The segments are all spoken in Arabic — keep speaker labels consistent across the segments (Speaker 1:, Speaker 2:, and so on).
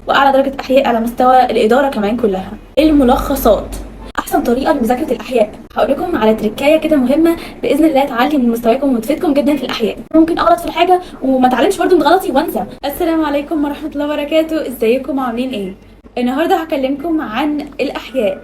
Speaker 1: واعلى درجه احياء على مستوى الاداره كمان كلها. الملخصات: احسن طريقه لمذاكره الاحياء. هقول لكم على تريكايه كده مهمه باذن الله تعلي من مستواكم وتفيدكم جدا في الاحياء. ممكن اغلط في الحاجه وما اتعلمش برده من غلطي وانسى. السلام عليكم ورحمه الله وبركاته، ازيكم عاملين ايه؟ النهارده هكلمكم عن الاحياء،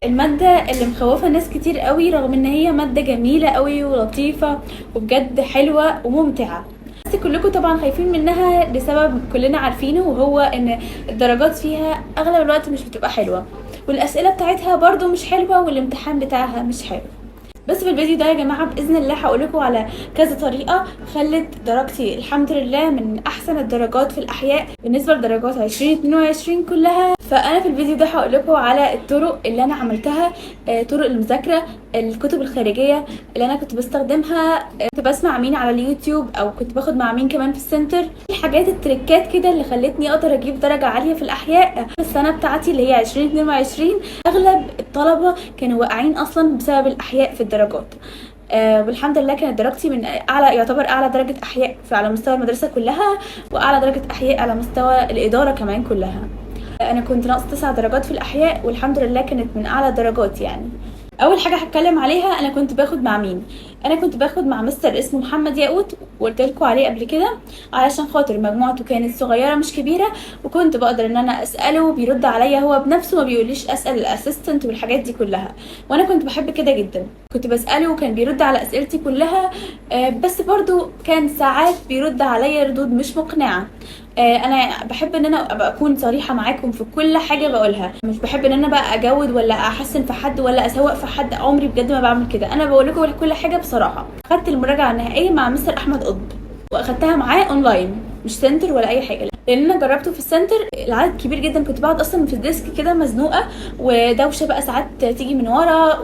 Speaker 1: المادة اللي مخوفة ناس كتير قوي رغم ان هي مادة جميلة قوي ولطيفة وبجد حلوة وممتعة، بس كلكم طبعا خايفين منها لسبب كلنا عارفينه، وهو ان الدرجات فيها اغلب الوقت مش بتبقى حلوة، والاسئلة بتاعتها برضو مش حلوة، والامتحان بتاعها مش حلو. بس في الفيديو ده يا جماعه باذن الله هقولكوا على كذا طريقه خلت درجتي الحمد لله من احسن الدرجات في الاحياء بالنسبه لدرجات 2022 كلها. فانا في الفيديو ده هقولكوا على الطرق اللي انا عملتها، طرق المذاكره، الكتب الخارجيه اللي انا كنت بستخدمها، كنت بسمع مين على اليوتيوب او كنت باخد مع مين كمان في السنتر، الحاجات التريكات كده اللي خلتني اقدر اجيب درجه عاليه في الاحياء في السنه بتاعتي اللي هي 2022. اغلب الطلبه كانوا واقعين اصلا بسبب الاحياء في الدرجات، والحمد لله كانت درجتي من اعلى، يعتبر اعلى درجه احياء على مستوى المدرسه كلها، واعلى درجه احياء على مستوى الاداره كمان كلها. انا كنت ناقص 9 درجات في الاحياء والحمد لله كانت من اعلى الدرجات يعني. اول حاجه هتكلم عليها انا كنت باخد مع مين. انا كنت باخد مع مستر اسمه محمد ياقوت، وقلت لكم عليه قبل كده، علشان خاطر مجموعته كانت صغيره مش كبيره، وكنت بقدر ان انا اساله وبيرد عليا هو بنفسه، ما بيقوليش اسال الاسيستنت والحاجات دي كلها، وانا كنت بحب كده جدا. كنت بساله وكان بيرد على اسئلتي كلها، بس برضو كان ساعات بيرد عليا ردود مش مقنعه. انا بحب ان انا ابقى اكون صريحه معاكم في كل حاجه بقولها، مش بحب ان انا بقى اجود ولا احسن في حد ولا اسوق في حد، عمري بجد ما بعمل كده. انا بقول لكم كل حاجه بصراحه. خدت المراجعه النهائيه مع مستر احمد قطب، واخدتها معاه اونلاين مش سنتر ولا اي حاجه، لان انا جربته في السنتر العدد كبير جدا، كنت بقعد اصلا في الديسك كده مزنوقه، ودوشه بقى ساعات تيجي من ورا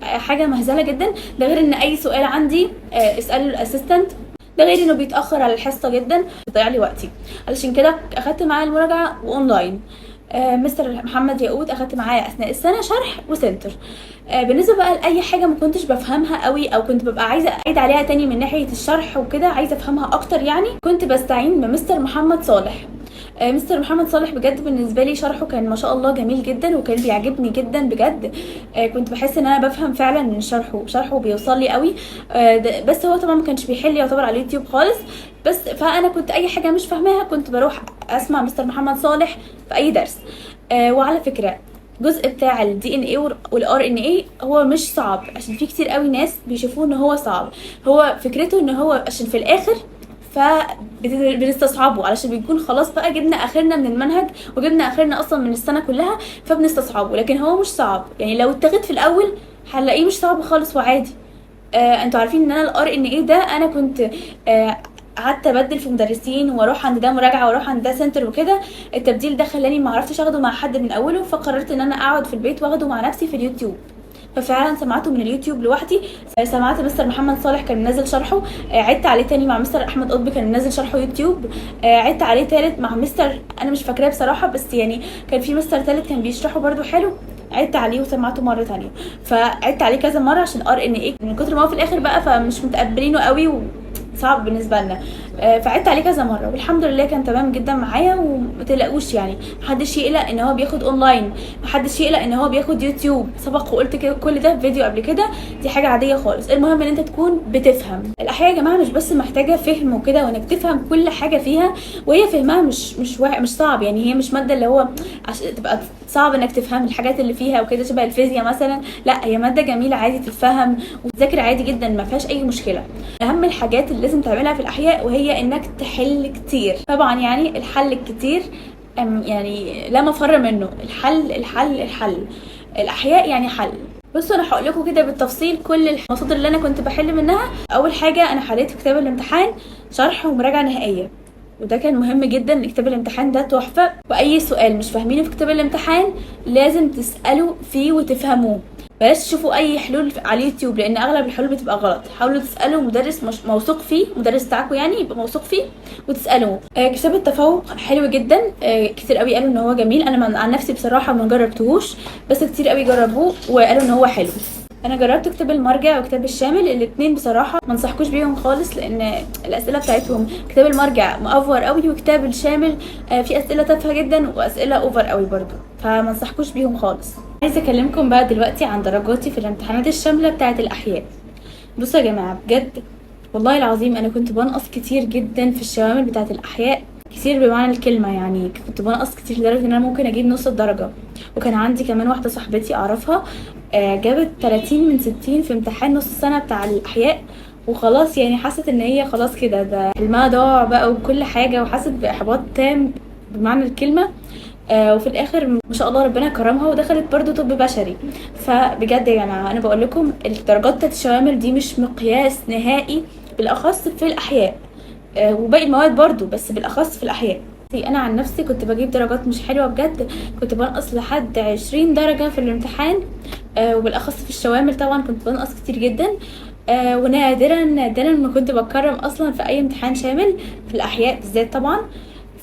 Speaker 1: حاجه مهزله جدا. ده غير ان اي سؤال عندي اساله الاسيستنت، ده غير انه بيتاخر على الحصه جدا، بيضيع لي وقتي. علشان كده اخدت معاه المراجعه واونلاين. مستر محمد ياقوت اخدت معاه اثناء السنه شرح وسنتر. بالنسبه بقى لاي حاجه ما كنتش بفهمها قوي او كنت ببقى عايزه اعيد عليها تاني من ناحيه الشرح وكده، عايزه افهمها اكتر يعني، كنت بستعين بمستر محمد صالح. مستر محمد صالح بجد بالنسبه لي شرحه كان ما شاء الله جميل جدا، وكان بيعجبني جدا بجد. كنت بحس ان انا بفهم فعلا من شرحه بيوصل لي قوي. بس هو طبعا ما كانش بيحل يعتبر على اليوتيوب خالص، بس فانا كنت اي حاجه مش فاهماها كنت بروح اسمع مستر محمد صالح في اي درس. وعلى فكره الجزء بتاع الدي ان اي والار ان اي هو مش صعب، عشان في كتير قوي ناس بيشوفوه ان هو صعب. هو فكرته ان هو عشان في الاخر فبنستصعبه، علشان بيكون خلاص بقى جبنا اخرنا من المنهج وجبنا اخرنا اصلا من السنه كلها، فبنستصعبه. لكن هو مش صعب يعني، لو اتاخد في الاول هنلاقيه مش صعب خالص وعادي. انتوا عارفين ان انا الار ان اي ده انا كنت قعدت ابدل في مدرسين، واروح عند ده مراجعه واروح عند ده سنتر وكده. التبديل ده خلاني ما عرفتش اخده مع حد من اوله، فقررت ان انا اقعد في البيت واخده مع نفسي في اليوتيوب. ففعلا سمعته من اليوتيوب لوحدي. سمعت مستر محمد صالح كان منزل شرحه، عدت عليه تاني مع مستر احمد قطب كان منزل شرحه يوتيوب، عدت عليه تالت مع مستر انا مش فاكراه بصراحه، بس يعني كان في مستر تالت كان بيشرحه برده حلو، عدت عليه وسمعته مره تانية. فعدت عليه كذا مره عشان ار ان ايه من كتر ما هو في الاخر بقى فمش متقبلينه قوي صعب بالنسبه لنا. فعدت عليه كذا مره والحمد لله كان تمام جدا معايا. وما تقلقوش يعني، محدش يقلق ان هو بياخد اونلاين، محدش يقلق ان هو بياخد يوتيوب، سبق وقلت كل ده في فيديو قبل كده، دي حاجه عاديه خالص. المهم ان انت تكون بتفهم الاحياء يا جماعه، مش بس محتاجه فهم وكده وانك تفهم كل حاجه فيها، وهي فهمها مش صعب يعني. هي مش ماده اللي هو عشان تبقى صعب انك تفهم الحاجات اللي فيها وكده شبه الفيزياء مثلا، لا هي ماده جميله عادي تتفهم وتذاكر عادي جدا ما فيهاش اي مشكله. اهم الحاجات اللي لازم تعملها في الاحياء وهي انك تحل كتير. طبعا يعني الحل الكتير يعني لا مفر منه، الحل الاحياء يعني حل. بصوا انا هقول لكم كده بالتفصيل كل المصادر اللي انا كنت بحل منها. اول حاجه انا حليت في كتاب الامتحان شرح ومراجعه نهائيه، وده كان مهم جدا. كتاب الامتحان ده تحفه، واي سؤال مش فاهمينه في كتاب الامتحان لازم تسالوا فيه وتفهموه. بلاش تشوفوا اي حلول على اليوتيوب لان اغلب الحلول بتبقى غلط. حاولوا تسالوا مدرس مش موثوق فيه، مدرس بتاعكم يعني يبقى موثوق فيه وتسالوه. كتاب التفوق حلو جدا، كتير قوي قالوا ان هو جميل. انا عن نفسي بصراحه ما جربتهوش، بس كتير قوي جربوه وقالوا ان هو حلو. انا جربت كتاب المرجع وكتاب الشامل، الاتنين بصراحه ما انصحكوش بيهم خالص، لان الاسئله بتاعتهم كتاب المرجع مأفور قوي، وكتاب الشامل فيه اسئله تافهه جدا واسئله اوفر قوي برضو، فما انصحكوش بيهم خالص. عايزه اكلمكم بقى دلوقتي عن درجاتي في الامتحانات الشامله بتاعه الاحياء. بصوا يا جماعه، بجد والله العظيم انا كنت بنقص كتير جدا في الشوامل بتاعه الاحياء، كتير بمعنى الكلمه، يعني كنت بنقص كتير لدرجه ان انا ممكن اجيب نص الدرجه. وكان عندي كمان واحده صاحبتي اعرفها جابت 30 من 60 في امتحان نص السنه بتاع الاحياء، وخلاص يعني حست ان هي خلاص كده ده حلمها ضاع بقى وكل حاجه، وحست باحباط تام بمعنى الكلمه. وفي الاخر ما شاء الله ربنا كرمها ودخلت برضو طب بشري. فبجد يا جماعه انا بقول لكم الدرجات بتاعت الشوامل دي مش مقياس نهائي، بالاخص في الاحياء وباقي المواد برضو، بس بالاخص في الاحياء. انا عن نفسي كنت بجيب درجات مش حلوه بجد، كنت بنقص لحد 20 درجه في الامتحان، وبالاخص في الشوامل طبعا كنت بنقص كتير جدا. ونادرا نادرا ما كنت بتكرم اصلا في اي امتحان شامل، في الاحياء بالذات طبعا.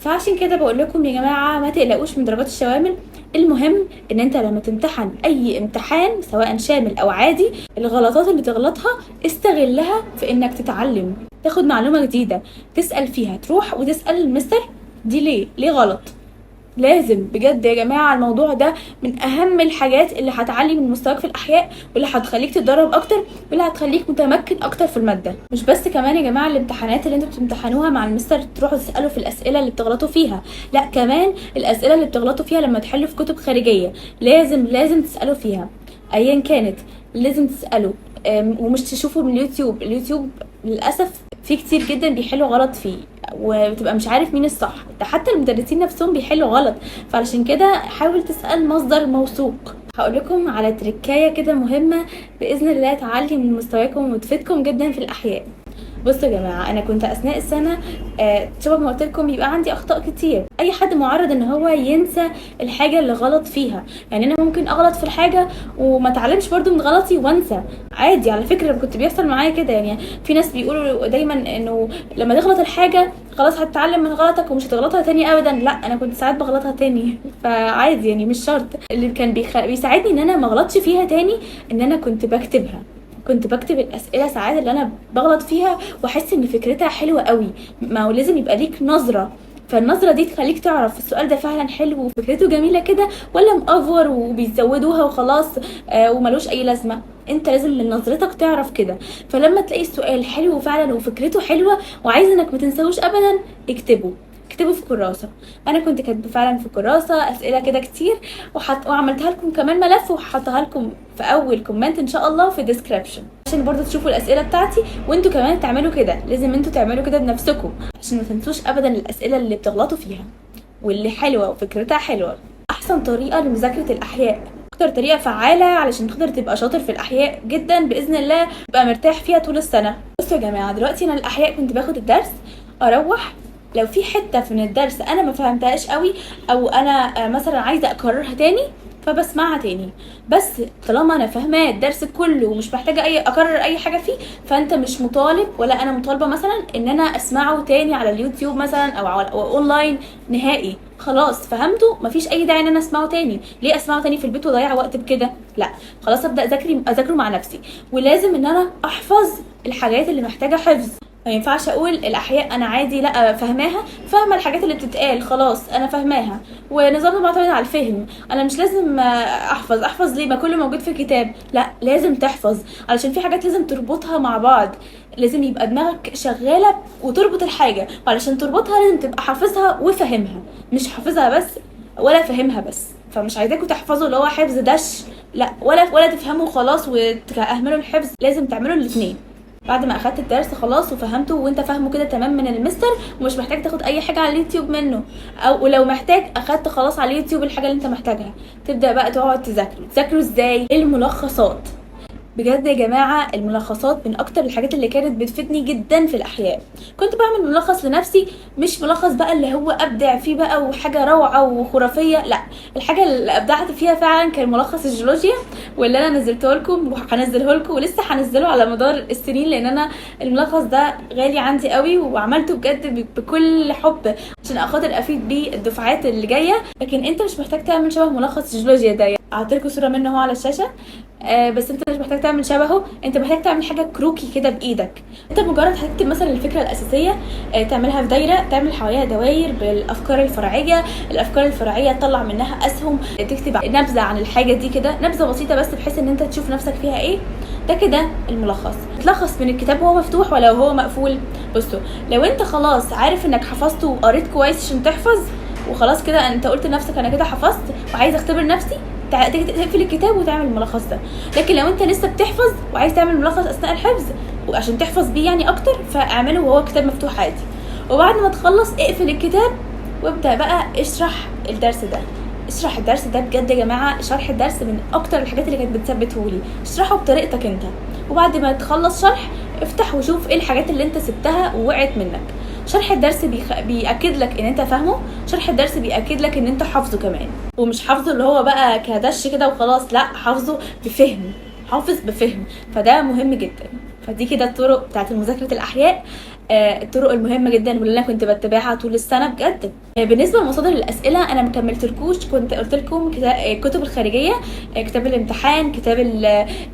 Speaker 1: فعشان كده بقول لكم يا جماعه ما تقلقوش من درجات الشوامل، المهم ان انت لما تمتحن اي امتحان سواء شامل او عادي، الغلطات اللي تغلطها استغلها في انك تتعلم، تاخد معلومه جديده، تسال فيها، تروح وتسال المستر دي ليه غلط. لازم بجد يا جماعه الموضوع ده من اهم الحاجات اللي هتعلي من مستواك في الاحياء، واللي هتخليك تتدرب اكتر، واللي هتخليك متمكن اكتر في الماده. مش بس كمان يا جماعه الامتحانات اللي انتوا بتمتحنوها مع المستر تروحوا تسالوا في الاسئله اللي بتغلطوا فيها، لا كمان الاسئله اللي بتغلطوا فيها لما تحلوا في كتب خارجيه لازم تسالوا فيها ايا كانت، لازم تسالوا. ومش تشوفوا من اليوتيوب للاسف في كتير جدا بيحلوا غلط فيه، وبتبقى مش عارف مين الصح، ده حتى المدرسين نفسهم بيحلوا غلط. فعلشان كده حاول تسأل مصدر موثوق. هقول لكم على تركايه كده مهمه باذن الله تعلي من مستواكم وتفيدكم جدا في الاحياء. بصوا يا جماعه، انا كنت اثناء السنه شبه ما قلت لكم يبقى عندي اخطاء كتير. اي حد معرض ان هو ينسى الحاجه اللي غلط فيها، يعني انا ممكن اغلط في الحاجه وما اتعلمش برده من غلطي وانسى عادي. على فكره كنت بيحصل معايا كده، يعني في ناس بيقولوا دايما انه لما تغلط الحاجه خلاص هتتعلم من غلطك ومش هتغلطها تاني ابدا. لا، انا كنت ساعات بغلطها تاني فعادي، يعني مش شرط. اللي كان بيساعدني ان انا ما اغلطش فيها تاني ان انا كنت بكتبها، كنت بكتب الاسئله ساعات اللي انا بغلط فيها واحس ان فكرتها حلوه قوي. ما هو لازم يبقى ليك نظره، فالنظره دي تخليك تعرف السؤال ده فعلا حلو وفكرته جميله كده ولا مأفور وبيزودوها وخلاص وملوش اي لازمه. انت لازم من نظرتك تعرف كده. فلما تلاقي السؤال حلو فعلا وفكرته حلوه وعايز انك ما تنساهوش ابدا، اكتبه في كراسه. انا كنت كاتبه فعلا في كراسه اسئله كده كتير، وعملتها لكم كمان ملف وحطها لكم في اول كومنت ان شاء الله في ديسكريبشن، عشان برضو تشوفوا الاسئله بتاعتي وانتوا كمان تعملوا كده. لازم انتوا تعملوا كده بنفسكم عشان ما تنسوش ابدا الاسئله اللي بتغلطوا فيها واللي حلوه وفكرتها حلوه. احسن طريقه لمذاكره الاحياء، اكتر طريقه فعاله علشان تقدر تبقى شاطر في الاحياء جدا باذن الله، تبقى مرتاح فيها طول السنه. بصوا يا جماعه، دلوقتي انا الاحياء كنت باخد الدرس اروح، لو في حته من الدرس انا ما فهمتهاش قوي او انا مثلا عايزه اكررها تاني فبسمعها تاني. بس طالما انا فاهمه الدرس كله ومش محتاجه اكرر اي حاجه فيه، فانت مش مطالب ولا انا مطالبه مثلا ان انا اسمعه تاني على اليوتيوب مثلا او اونلاين نهائي. خلاص فهمته، مفيش اي داعي ان انا اسمعه تاني. ليه اسمعه تاني في البيت واضيع وقت بكده؟ لا، خلاص ابدا اذاكره مع نفسي. ولازم ان انا احفظ الحاجات اللي محتاجه حفظ. ما ينفعش اقول الاحياء انا عادي لا فاهماها، فاهمه الحاجات اللي بتتقال خلاص انا فاهماها ونظامنا معتمد على الفهم، انا مش لازم احفظ ليه ما كله موجود في الكتاب. لا، لازم تحفظ علشان في حاجات لازم تربطها مع بعض، لازم يبقى دماغك شغاله وتربط الحاجه، وعلشان تربطها لازم تبقى حافظها وفاهمها، مش حافظها بس ولا فاهمها بس. فمش عايزاكم تحفظوا اللي هو حفظ دش، لا، ولا تفهموا خلاص وتهملوا الحفظ، لازم تعملوا الاثنين. بعد ما اخدت الدرس خلاص وفهمته وانت فاهمه كده تمام من المستر ومش محتاج تاخد اي حاجه على اليوتيوب منه، او ولو محتاج اخدت خلاص على اليوتيوب الحاجه اللي انت محتاجها، تبدا بقى تقعد تذاكروا ازاي؟ الملخصات. بجد يا جماعه الملخصات من اكتر الحاجات اللي كانت بتفيدني جدا في الاحياء. كنت بعمل ملخص لنفسي، مش ملخص بقى اللي هو ابدع فيه بقى وحاجه روعه وخرافيه، لا، الحاجه اللي ابدعت فيها فعلا كان ملخص الجيولوجيا، واللي انا نزلته لكم وهنزله لكم ولسه هنزله على مدار السنين، لان انا الملخص ده غالي عندي قوي وعملته بجد بكل حب عشان خاطر افيد بيه الدفعات اللي جايه. لكن انت مش محتاج تعمل شبه ملخص الجيولوجيا ده، هحط لكم صوره منه اهو على الشاشه. بس انت مش محتاج تعمل شبهه، انت محتاج تعمل حاجه كروكي كده بايدك. انت مجرد هتكتب مثلا الفكره الاساسيه، تعملها في دايره، تعمل حواليها دواير بالافكار الفرعيه. الافكار الفرعيه تطلع منها اسهم، تكتب نبذه عن الحاجه دي كده، نبذه بسيطه بس بحيث ان انت تشوف نفسك فيها ايه. ده كده الملخص. تلخص من الكتاب وهو مفتوح ولا وهو مقفول؟ بصوا، لو انت خلاص عارف انك حفظته وقريت كويس عشان تحفظ وخلاص كده انت قلت لنفسك انا كده حفظت وعايز اختبر نفسي، تقفل الكتاب وتعمل الملخص ده. لكن لو انت لسه بتحفظ وعايز تعمل ملخص اثناء الحفظ وعشان تحفظ بيه يعني اكتر، فاعمله وهو كتاب مفتوح عادي. وبعد ما تخلص اقفل الكتاب وابدا بقى اشرح الدرس ده. اشرح الدرس ده بجد يا جماعه، شرح الدرس من اكتر الحاجات اللي كانت بتثبته لي. اشرحه بطريقتك انت، وبعد ما تخلص شرح افتح وشوف ايه الحاجات اللي انت سبتها ووقعت منك. شرح الدرس بيأكد لك ان انت فاهمه، شرح الدرس بيأكد لك ان انت حافظه كمان، ومش حافظه اللي هو بقى كدش كده وخلاص، لا، حافظه بفهم، حافظ بفهم. فده مهم جدا. فدي كده الطرق بتاعت مذاكرة الأحياء، الطرق المهمة جدا واللي أنا كنت بتبعها طول السنة بجد. بالنسبة لمصادر الأسئلة أنا مكملتلكوش، كنت قلت لكم الكتب الخارجية، كتاب الامتحان، كتاب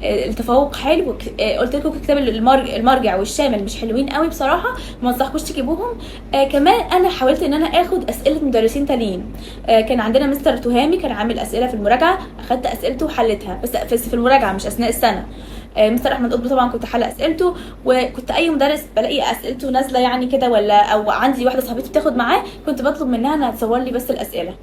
Speaker 1: التفوق حلو، قلت لكم كتاب المرجع والشامل مش حلوين قوي بصراحة، ما انصحكوش تجيبوهم. كمان أنا حاولت إن أنا آخد أسئلة مدرسين تانيين. كان عندنا مستر تهامي كان عامل أسئلة في المراجعة، أخدت أسئلته وحلتها بس في المراجعة مش أثناء السنة. مستر احمد قطب طبعا كنت حل اسئلته، وكنت اي مدرس بلاقي اسئلته نازله يعني كده، ولا او عندي واحده صاحبتي بتاخد معاه كنت بطلب منها انها تصور لي بس الاسئله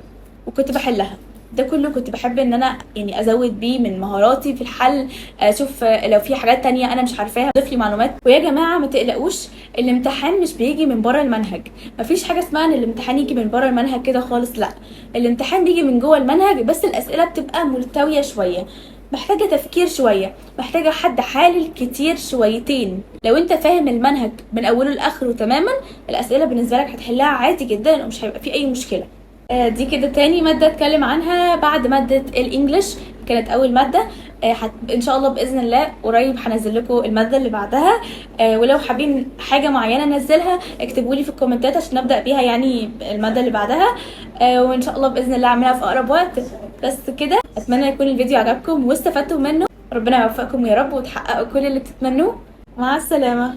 Speaker 1: وكنت بحلها. ده كله كنت بحب ان انا يعني ازود بيه من مهاراتي في الحل، اشوف لو في حاجات تانية انا مش عارفاها اضيف لي معلومات. ويا جماعه ما تقلقوش، الامتحان مش بيجي من بره المنهج، مفيش حاجه اسمها ان الامتحان يجي من بره المنهج كده خالص، لا، الامتحان بيجي من جوه المنهج، بس الاسئله بتبقى ملتويه شويه، محتاجة تفكير شوية، محتاجة حد حالل كتير شويتين. لو انت فاهم المنهج من اوله لاخره تماما، الاسئلة بالنسبة لك هتحلها عادي جدا ومش هيبقى في اي مشكلة. دي كده تاني مادة اتكلم عنها بعد مادة الانجليش، كانت اول مادة. ان شاء الله باذن الله قريب هنزل لكم المادة اللي بعدها. ولو حابين حاجة معينة انزلها اكتبوا لي في الكومنتات عشان نبدأ بيها يعني المادة اللي بعدها. وان شاء الله باذن الله اعملها في اقرب وقت. بس كده، اتمنى يكون الفيديو عجبكم واستفدتوا منه، ربنا يوفقكم يا رب وتحققوا كل اللي بتتمنوه. مع السلامة.